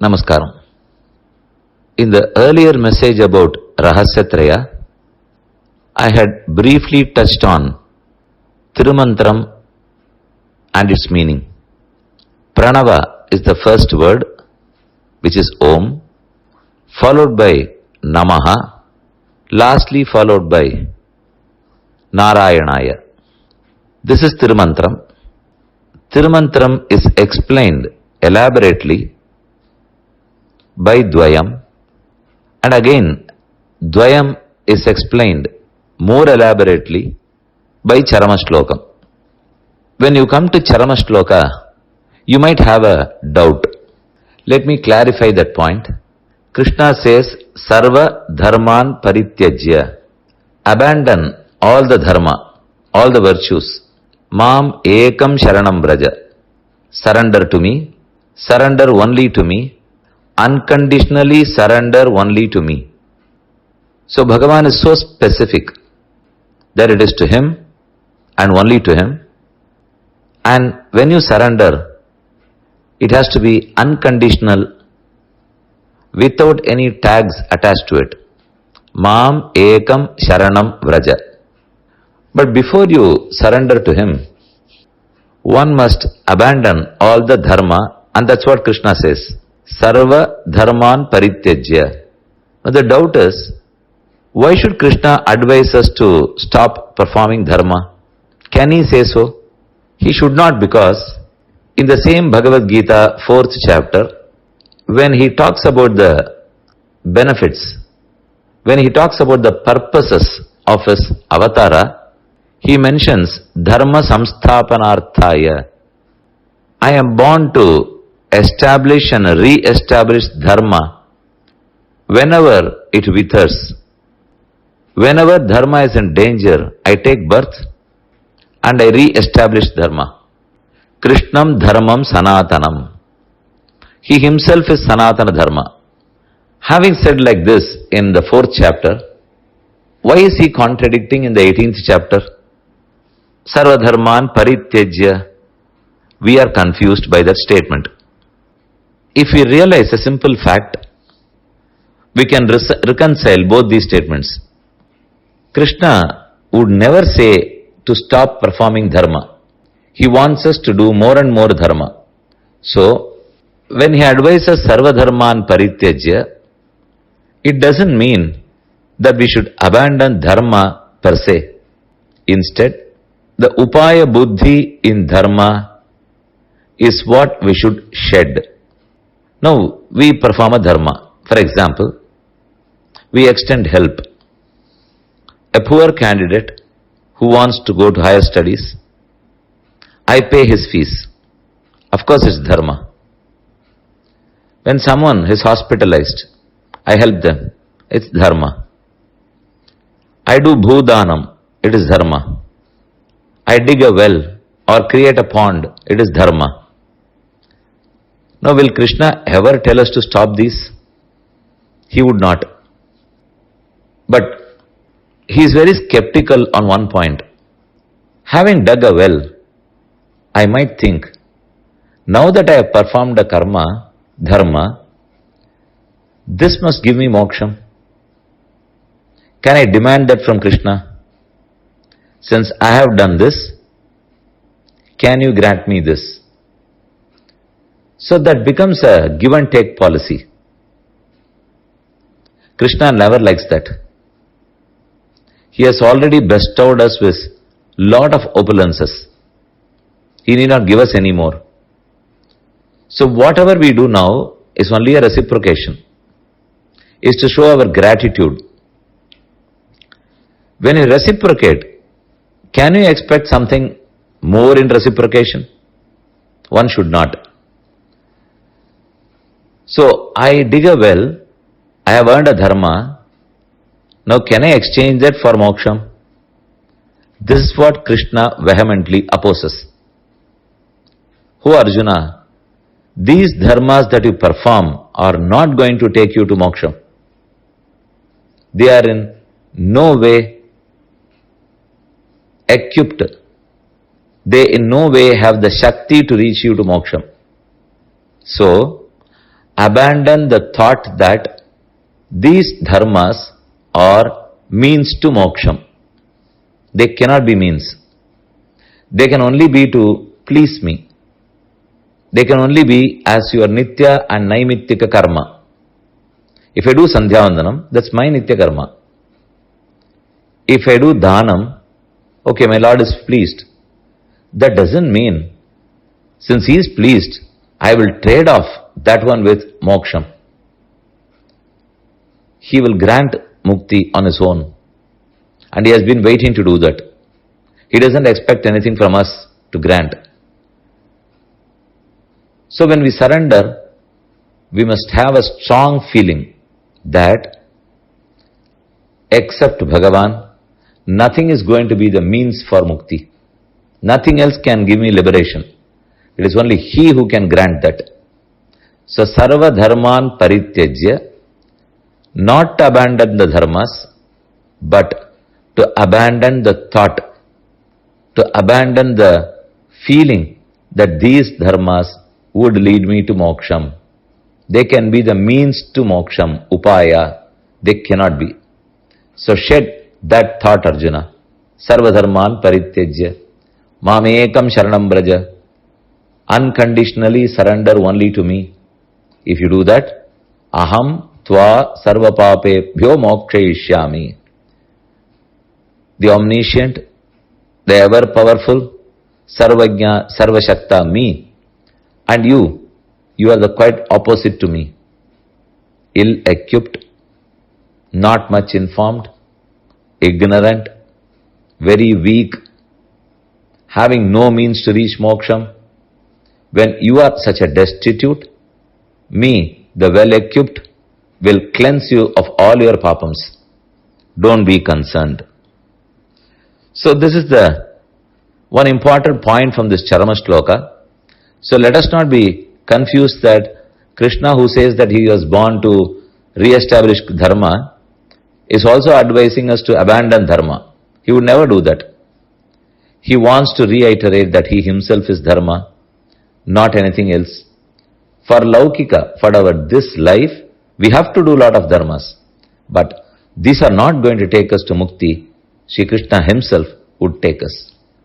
Namaskaram. In the earlier message about Rahasyatraya, I had briefly touched on Tirumantram and its meaning. Pranava is the first word, which is Om, followed by Namaha, lastly followed by Narayanaya. This is Tirumantram. Tirumantram is explained elaborately by Dvayam, and again Dvayam is explained more elaborately by Charamashloka. When you come to Charamashloka, you might have a doubt. Let me clarify that point. Krishna says, Sarva Dharman Parityajya. Abandon all the dharma, all the virtues. Mam Ekam Sharanam Vraja. Surrender to me, surrender only to me, unconditionally surrender only to me. So Bhagavan is so specific that it is to him and only to him. And when you surrender, it has to be unconditional without any tags attached to it. Mam Ekam Sharanam Vraja. But before you surrender to him, one must abandon all the dharma, and that's what Krishna says. Sarva Dharman Parityajya. Now the doubt is, why should Krishna advise us to stop performing dharma? Can he say so? He should not, because in the same Bhagavad Gita, 4th chapter, when he talks about the benefits, when he talks about the purposes of his avatara, he mentions Dharma Samsthapanarthaya. I am born to establish and re-establish dharma whenever it withers. Whenever dharma is in danger, I take birth and I re-establish dharma. Krishnam dharmam sanatanam. He himself is Sanatana Dharma. Having said like this in the 4th chapter, why is he contradicting in the 18th chapter? Sarva Dharman Parityajya. We are confused by that statement. If we realize a simple fact, we can reconcile both these statements. Krishna would never say to stop performing dharma. He wants us to do more and more dharma. So, when he advises Sarva Dharman Parityajya, it doesn't mean that we should abandon dharma per se. Instead, the upaya buddhi in dharma is what we should shed. Now, we perform a dharma. For example, we extend help. A poor candidate who wants to go to higher studies, I pay his fees. Of course, it's dharma. When someone is hospitalized, I help them. It's dharma. I do bhudanam. It is dharma. I dig a well or create a pond. It is dharma. Now, will Krishna ever tell us to stop these? He would not. But he is very skeptical on one point. Having dug a well, I might think, now that I have performed a karma, dharma, this must give me moksham. Can I demand that from Krishna? Since I have done this, can you grant me this? So that becomes a give and take policy. Krishna never likes that. He has already bestowed us with lot of opulences. He need not give us any more. So whatever we do now is only a reciprocation. Is to show our gratitude. When you reciprocate, can you expect something more in reciprocation? One should not. So, I dig a well, I have earned a dharma, now can I exchange that for moksham? This is what Krishna vehemently opposes. Oh Arjuna, these dharmas that you perform are not going to take you to moksham. They are in no way equipped. They in no way have the Shakti to reach you to moksham. So, abandon the thought that these dharmas are means to moksham. They cannot be means. They can only be to please me. They can only be as your nitya and naimittika karma. If I do sandhyavandanam, that's my nitya karma. If I do dhanam, okay, my Lord is pleased. That doesn't mean, since He is pleased, I will trade off that one with moksham. He will grant mukti on His own. And He has been waiting to do that. He doesn't expect anything from us to grant. So when we surrender, we must have a strong feeling that except Bhagavan, nothing is going to be the means for mukti. Nothing else can give me liberation. It is only He who can grant that. So sarva dharman parityajya, not to abandon the dharmas, but to abandon the thought, to abandon the feeling that these dharmas would lead me to moksham. They can be the means to moksham, upaya. They cannot be. So shed that thought, Arjuna. Sarva dharman parityajya, mamekam sharanam braja. Unconditionally surrender only to me. If you do that, aham tva sarva papebhyo mokshayishyami. The omniscient, the ever powerful, sarvajna, sarvashakta, me, and you are the quite opposite to me. Ill-equipped, not much informed, ignorant, very weak, having no means to reach moksham. When you are such a destitute, me, the well-equipped, will cleanse you of all your papams. Don't be concerned. So this is the one important point from this Charama Shloka. So let us not be confused that Krishna, who says that he was born to re-establish Dharma, is also advising us to abandon Dharma. He would never do that. He wants to reiterate that he himself is Dharma, not anything else. For Laukika, for this life, we have to do a lot of dharmas. But these are not going to take us to mukti. Shri Krishna himself would take us.